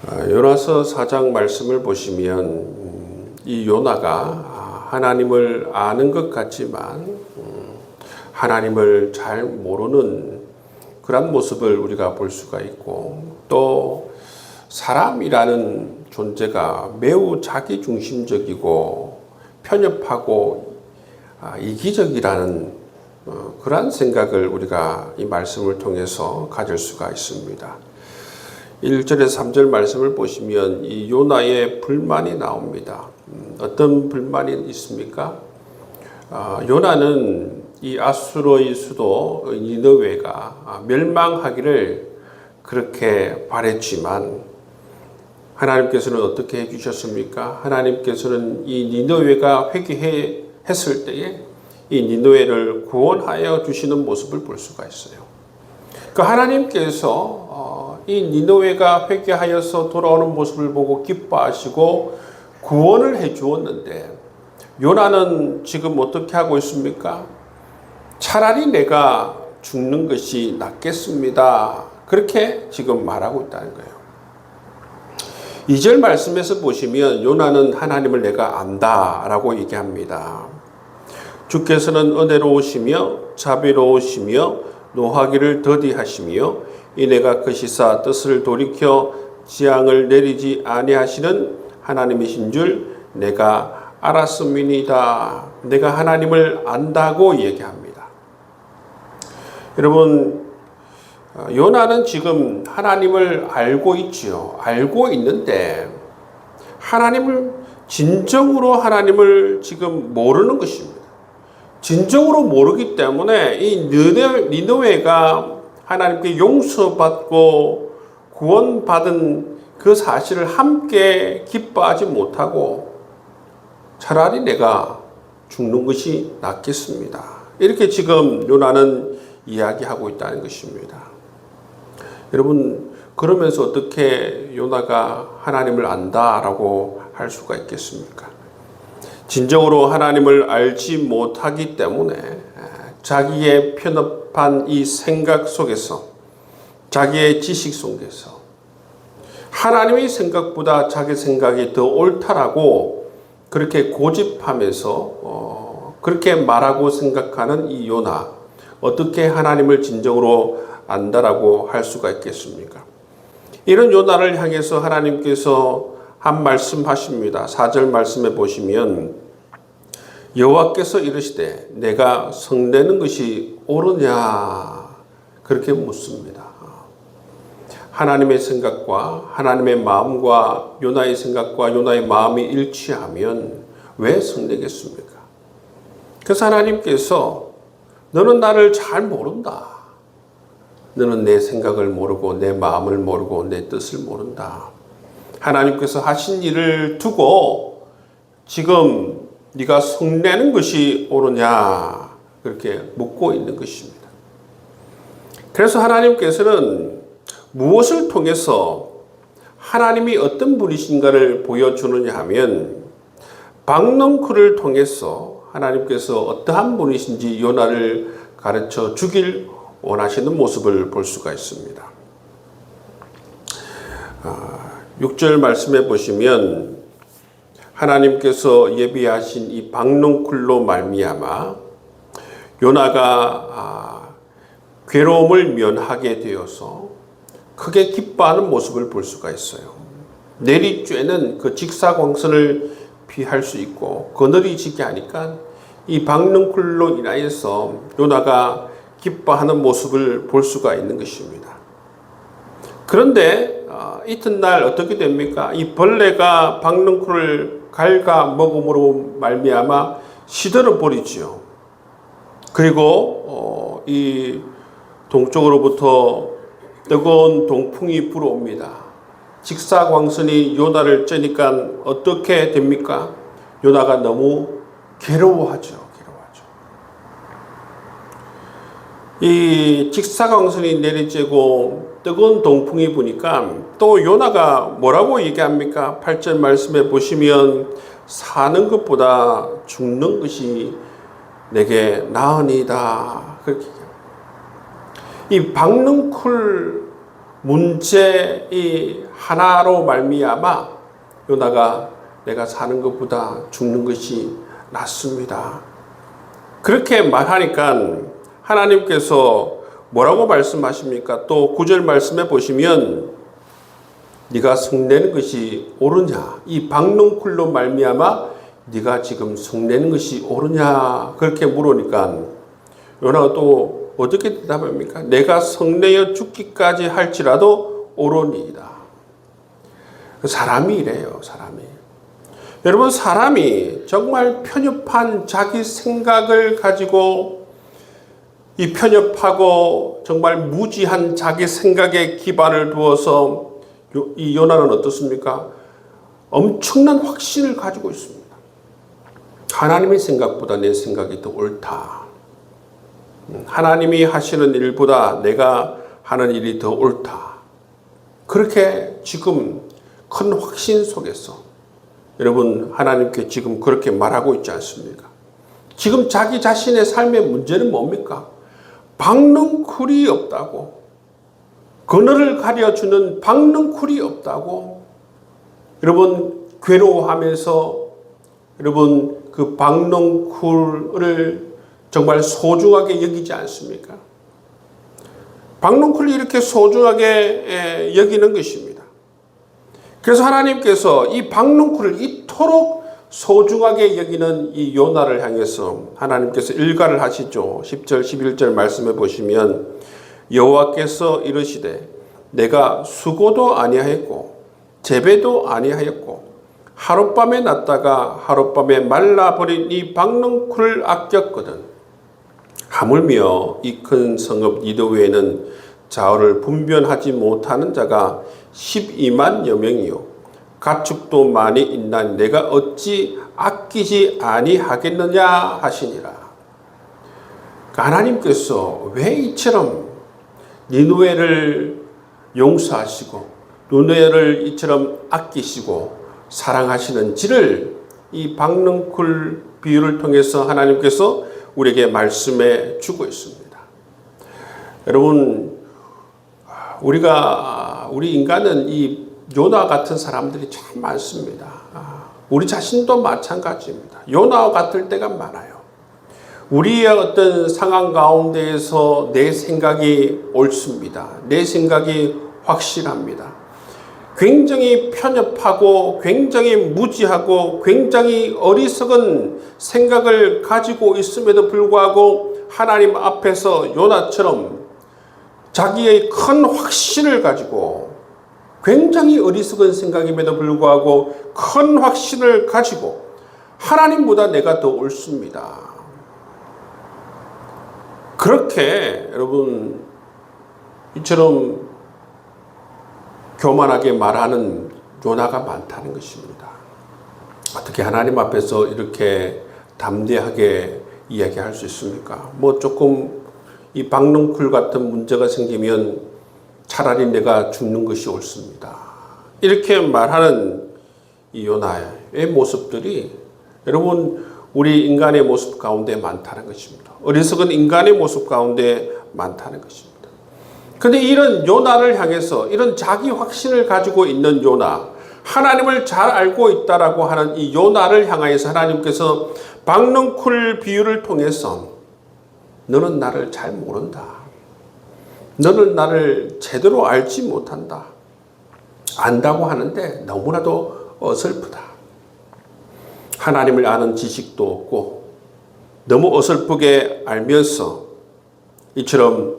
요나서 4장 말씀을 보시면 이 요나가 하나님을 아는 것 같지만 하나님을 잘 모르는 그런 모습을 우리가 볼 수가 있고, 또 사람이라는 존재가 매우 자기중심적이고 편협하고 이기적이라는 그런 생각을 우리가 이 말씀을 통해서 가질 수가 있습니다. 1절에서 3절 말씀을 보시면 이 요나의 불만이 나옵니다. 어떤 불만이 있습니까? 요나는 이 아수르의 수도 니느웨가 멸망하기를 그렇게 바랬지만 하나님께서는 어떻게 해주셨습니까? 하나님께서는 이 니느웨가 회개했을 때에 이 니느웨를 구원하여 주시는 모습을 볼 수가 있어요. 그 하나님께서 이 니느웨가 회개하여서 돌아오는 모습을 보고 기뻐하시고 구원을 해 주었는데, 요나는 지금 어떻게 하고 있습니까? 차라리 내가 죽는 것이 낫겠습니다. 그렇게 지금 말하고 있다는 거예요. 2절 말씀에서 보시면 요나는 하나님을 내가 안다라고 얘기합니다. 주께서는 은혜로우시며 자비로우시며 노하기를 더디하시며 이내가 크시사 뜻을 돌이켜 지향을 내리지 아니하시는 하나님이신 줄 내가 알았음이니이다. 내가 하나님을 안다고 얘기합니다. 여러분, 요나는 지금 하나님을 알고 있지요. 알고 있는데 진정으로 하나님을 지금 모르는 것입니다. 진정으로 모르기 때문에 이 니느웨가 하나님께 용서받고 구원받은 그 사실을 함께 기뻐하지 못하고 차라리 내가 죽는 것이 낫겠습니다. 이렇게 지금 요나는 이야기하고 있다는 것입니다. 여러분, 그러면서 어떻게 요나가 하나님을 안다라고 할 수가 있겠습니까? 진정으로 하나님을 알지 못하기 때문에 자기의 편협한 이 생각 속에서, 자기의 지식 속에서 하나님의 생각보다 자기 생각이 더 옳다라고 그렇게 고집하면서 그렇게 말하고 생각하는 이 요나, 어떻게 하나님을 진정으로 안다라고 할 수가 있겠습니까? 이런 요나를 향해서 하나님께서 한 말씀 하십니다. 4절 말씀에 보시면 여호와께서 이르시되 내가 성내는 것이 옳으냐 그렇게 묻습니다. 하나님의 생각과 하나님의 마음과 요나의 생각과 요나의 마음이 일치하면 왜 성내겠습니까? 그래서 하나님께서 너는 나를 잘 모른다. 너는 내 생각을 모르고 내 마음을 모르고 내 뜻을 모른다. 하나님께서 하신 일을 두고 지금 네가 성내는 것이 옳으냐 그렇게 묻고 있는 것입니다. 그래서 하나님께서는 무엇을 통해서 하나님이 어떤 분이신가를 보여주느냐 하면 박넝쿨을 통해서 하나님께서 어떠한 분이신지 요나를 가르쳐 주길 원하시는 모습을 볼 수가 있습니다. 6절 말씀해 보시면 하나님께서 예비하신 이 박넝쿨로 말미암아 요나가 괴로움을 면하게 되어서 크게 기뻐하는 모습을 볼 수가 있어요. 내리쬐는 그 직사광선을 피할 수 있고 그늘이 지게 하니까 이 박넝쿨로 인하여서 요나가 기뻐하는 모습을 볼 수가 있는 것입니다. 그런데 이튿날 어떻게 됩니까? 이 벌레가 박넝쿨을 갉아 먹음으로 말미암아 시들어 버리지요. 그리고 이 동쪽으로부터 뜨거운 동풍이 불어옵니다. 직사광선이 요나를 쬐니까 어떻게 됩니까? 요나가 너무 괴로워하죠. 이 직사광선이 내리쬐고 뜨거운 동풍이 부니까 또 요나가 뭐라고 얘기합니까? 8절 말씀에 보시면 사는 것보다 죽는 것이 내게 나으니이다. 그렇게 이 박넝쿨 문제의 하나로 말미암아 요나가 내가 사는 것보다 죽는 것이 낫습니다. 그렇게 말하니까 하나님께서 뭐라고 말씀하십니까? 또 9절 말씀해 보시면 네가 성내는 것이 옳으냐? 이 박농쿨로 말미암아 네가 지금 성내는 것이 옳으냐? 그렇게 물으니까 요나가 또 어떻게 대답합니까? 내가 성내어 죽기까지 할지라도 옳으니이다. 사람이 이래요. 사람이. 여러분, 사람이 정말 편협한 자기 생각을 가지고 이 편협하고 정말 무지한 자기 생각에 기반을 두어서 이 요나는 어떻습니까? 엄청난 확신을 가지고 있습니다. 하나님의 생각보다 내 생각이 더 옳다. 하나님이 하시는 일보다 내가 하는 일이 더 옳다. 그렇게 지금 큰 확신 속에서 여러분 하나님께 지금 그렇게 말하고 있지 않습니까? 지금 자기 자신의 삶의 문제는 뭡니까? 박능쿨이 없다고. 그늘을 가려주는 박능쿨이 없다고. 여러분 괴로워하면서 여러분 그 박능쿨을 정말 소중하게 여기지 않습니까? 박능쿨이 이렇게 소중하게 여기는 것입니다. 그래서 하나님께서 이 박능쿨을 이토록 소중하게 여기는 이 요나를 향해서 하나님께서 일가를 하시죠. 10절 11절 말씀해 보시면 여호와께서 이르시되 내가 수고도 아니하였고 재배도 아니하였고 하룻밤에 났다가 하룻밤에 말라버린 이 박능쿨을 아꼈거든. 하물며 이 큰 성읍 니느웨에는 자어를 분변하지 못하는 자가 12만여 명이요 가축도 많이 있나니 내가 어찌 아끼지 아니하겠느냐 하시니라. 하나님께서 왜 이처럼 니느웨를 용서하시고 니느웨를 이처럼 아끼시고 사랑하시는지를 이 박능쿨 비유를 통해서 하나님께서 우리에게 말씀해 주고 있습니다. 여러분, 우리 인간은 이 요나 같은 사람들이 참 많습니다. 우리 자신도 마찬가지입니다. 요나와 같을 때가 많아요. 우리의 어떤 상황 가운데에서 내 생각이 옳습니다. 내 생각이 확실합니다. 굉장히 편협하고 굉장히 무지하고 굉장히 어리석은 생각을 가지고 있음에도 불구하고 하나님 앞에서 요나처럼 자기의 큰 확신을 가지고 굉장히 어리석은 생각임에도 불구하고 큰 확신을 가지고 하나님보다 내가 더 옳습니다. 그렇게 여러분 이처럼 교만하게 말하는 요나가 많다는 것입니다. 어떻게 하나님 앞에서 이렇게 담대하게 이야기할 수 있습니까? 뭐 조금 이 박능쿨 같은 문제가 생기면 차라리 내가 죽는 것이 옳습니다. 이렇게 말하는 이 요나의 모습들이 여러분 우리 인간의 모습 가운데 많다는 것입니다. 어리석은 인간의 모습 가운데 많다는 것입니다. 그런데 이런 요나를 향해서 이런 자기 확신을 가지고 있는 요나, 하나님을 잘 알고 있다라고 하는 이 요나를 향하여서 하나님께서 박능쿨 비유를 통해서 너는 나를 잘 모른다. 너는 나를 제대로 알지 못한다. 안다고 하는데 너무나도 어설프다. 하나님을 아는 지식도 없고 너무 어설프게 알면서 이처럼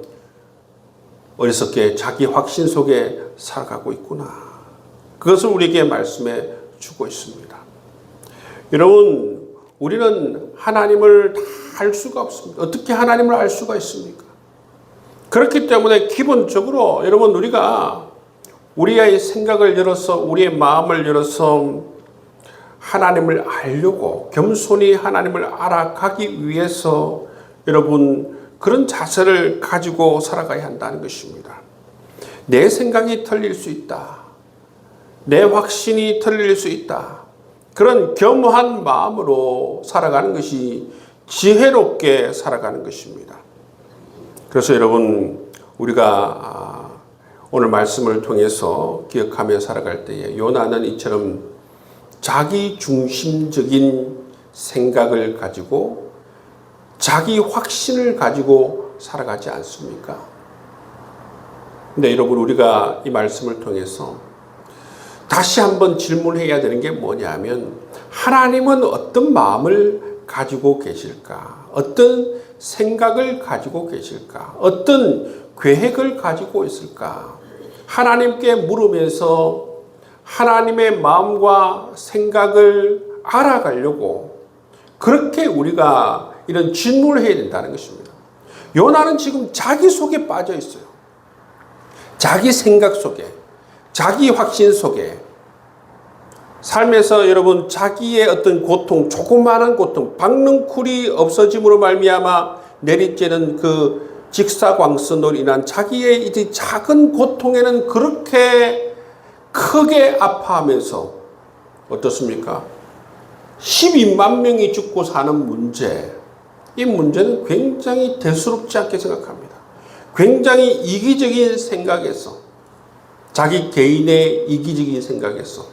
어리석게 자기 확신 속에 살아가고 있구나. 그것을 우리에게 말씀해 주고 있습니다. 여러분, 우리는 하나님을 다 알 수가 없습니다. 어떻게 하나님을 알 수가 있습니까? 그렇기 때문에 기본적으로 여러분 우리가 우리의 생각을 열어서 우리의 마음을 열어서 하나님을 알려고 겸손히 하나님을 알아가기 위해서 여러분 그런 자세를 가지고 살아가야 한다는 것입니다. 내 생각이 틀릴 수 있다. 내 확신이 틀릴 수 있다. 그런 겸허한 마음으로 살아가는 것이 지혜롭게 살아가는 것입니다. 그래서 여러분 우리가 오늘 말씀을 통해서 기억하며 살아갈 때에 요나는 이처럼 자기 중심적인 생각을 가지고 자기 확신을 가지고 살아가지 않습니까? 근데 여러분, 우리가 이 말씀을 통해서 다시 한번 질문해야 되는 게 뭐냐면, 하나님은 어떤 마음을 가지고 계실까? 어떤 생각을 가지고 계실까? 어떤 계획을 가지고 있을까? 하나님께 물으면서 하나님의 마음과 생각을 알아가려고 그렇게 우리가 이런 질문을 해야 된다는 것입니다. 요나는 지금 자기 속에 빠져 있어요. 자기 생각 속에, 자기 확신 속에, 삶에서 여러분 자기의 어떤 고통, 조그마한 고통, 박능쿨이 없어짐으로 말미암아 내리쬐는 그 직사광선으로 인한 자기의 이 작은 고통에는 그렇게 크게 아파하면서 어떻습니까? 12만 명이 죽고 사는 문제, 이 문제는 굉장히 대수롭지 않게 생각합니다. 굉장히 이기적인 생각에서, 자기 개인의 이기적인 생각에서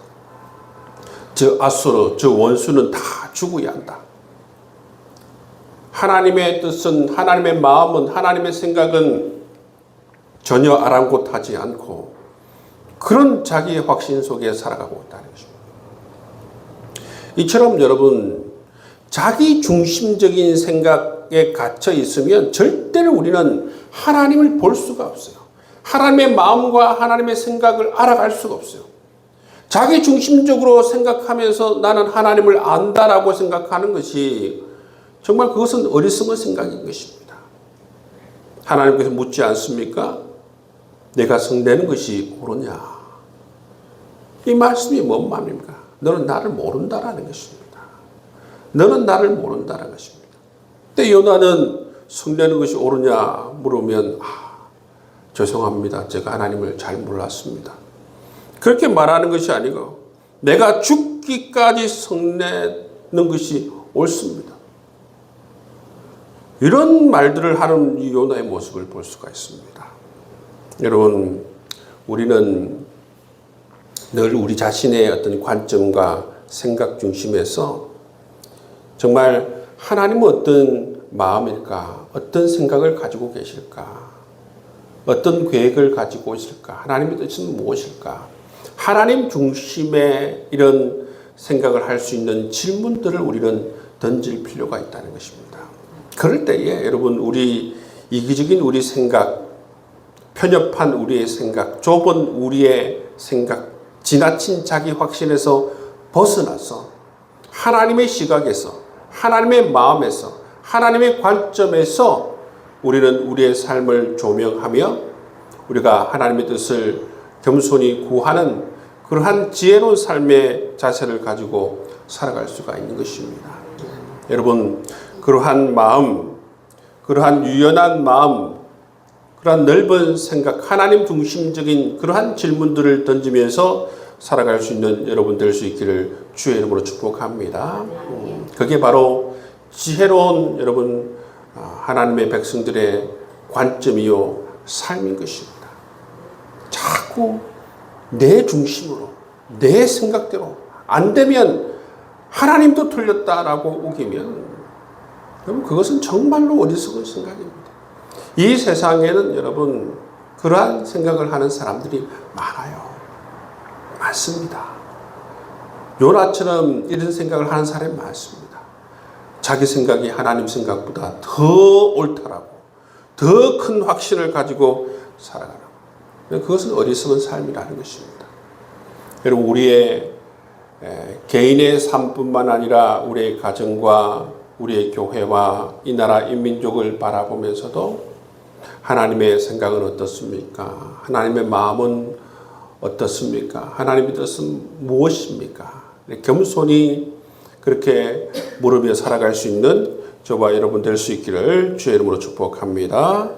저 아수르, 저 원수는 다 죽어야 한다. 하나님의 뜻은, 하나님의 마음은, 하나님의 생각은 전혀 아랑곳하지 않고 그런 자기의 확신 속에 살아가고 있다는 것입니다. 이처럼 여러분, 자기 중심적인 생각에 갇혀 있으면 절대로 우리는 하나님을 볼 수가 없어요. 하나님의 마음과 하나님의 생각을 알아갈 수가 없어요. 자기 중심적으로 생각하면서 나는 하나님을 안다라고 생각하는 것이 정말 그것은 어리석은 생각인 것입니다. 하나님께서 묻지 않습니까? 내가 성내는 것이 옳으냐? 이 말씀이 뭔 말입니까? 너는 나를 모른다라는 것입니다. 너는 나를 모른다라는 것입니다. 근데 요나는 성내는 것이 옳으냐 물으면 죄송합니다. 제가 하나님을 잘 몰랐습니다. 그렇게 말하는 것이 아니고 내가 죽기까지 성내는 것이 옳습니다. 이런 말들을 하는 이 요나의 모습을 볼 수가 있습니다. 여러분, 우리는 늘 우리 자신의 어떤 관점과 생각 중심에서 정말 하나님은 어떤 마음일까? 어떤 생각을 가지고 계실까? 어떤 계획을 가지고 있을까? 하나님의 뜻은 무엇일까? 하나님 중심의 이런 생각을 할 수 있는 질문들을 우리는 던질 필요가 있다는 것입니다. 그럴 때에 여러분, 우리 이기적인 우리 생각, 편협한 우리의 생각, 좁은 우리의 생각, 지나친 자기 확신에서 벗어나서 하나님의 시각에서, 하나님의 마음에서, 하나님의 관점에서 우리는 우리의 삶을 조명하며 우리가 하나님의 뜻을 겸손히 구하는 그러한 지혜로운 삶의 자세를 가지고 살아갈 수가 있는 것입니다. 여러분, 그러한 마음, 그러한 유연한 마음, 그러한 넓은 생각, 하나님 중심적인 그러한 질문들을 던지면서 살아갈 수 있는 여러분 될 수 있기를 주의 이름으로 축복합니다. 그게 바로 지혜로운 여러분 하나님의 백성들의 관점이요 삶인 것입니다. 자꾸 내 중심으로, 내 생각대로 안 되면 하나님도 틀렸다라고 우기면 여러분, 그것은 정말로 어리석은 생각입니다. 이 세상에는 여러분 그러한 생각을 하는 사람들이 많아요. 많습니다. 요나처럼 이런 생각을 하는 사람이 많습니다. 자기 생각이 하나님 생각보다 더 옳다라고, 더 큰 확신을 가지고 살아가는 그것은 어리석은 삶이라는 것입니다. 여러분, 우리의 개인의 삶뿐만 아니라 우리의 가정과 우리의 교회와 이 나라 인민족을 바라보면서도 하나님의 생각은 어떻습니까? 하나님의 마음은 어떻습니까? 하나님의 뜻은 무엇입니까? 겸손히 그렇게 물으며 살아갈 수 있는 저와 여러분 될 수 있기를 주의 이름으로 축복합니다.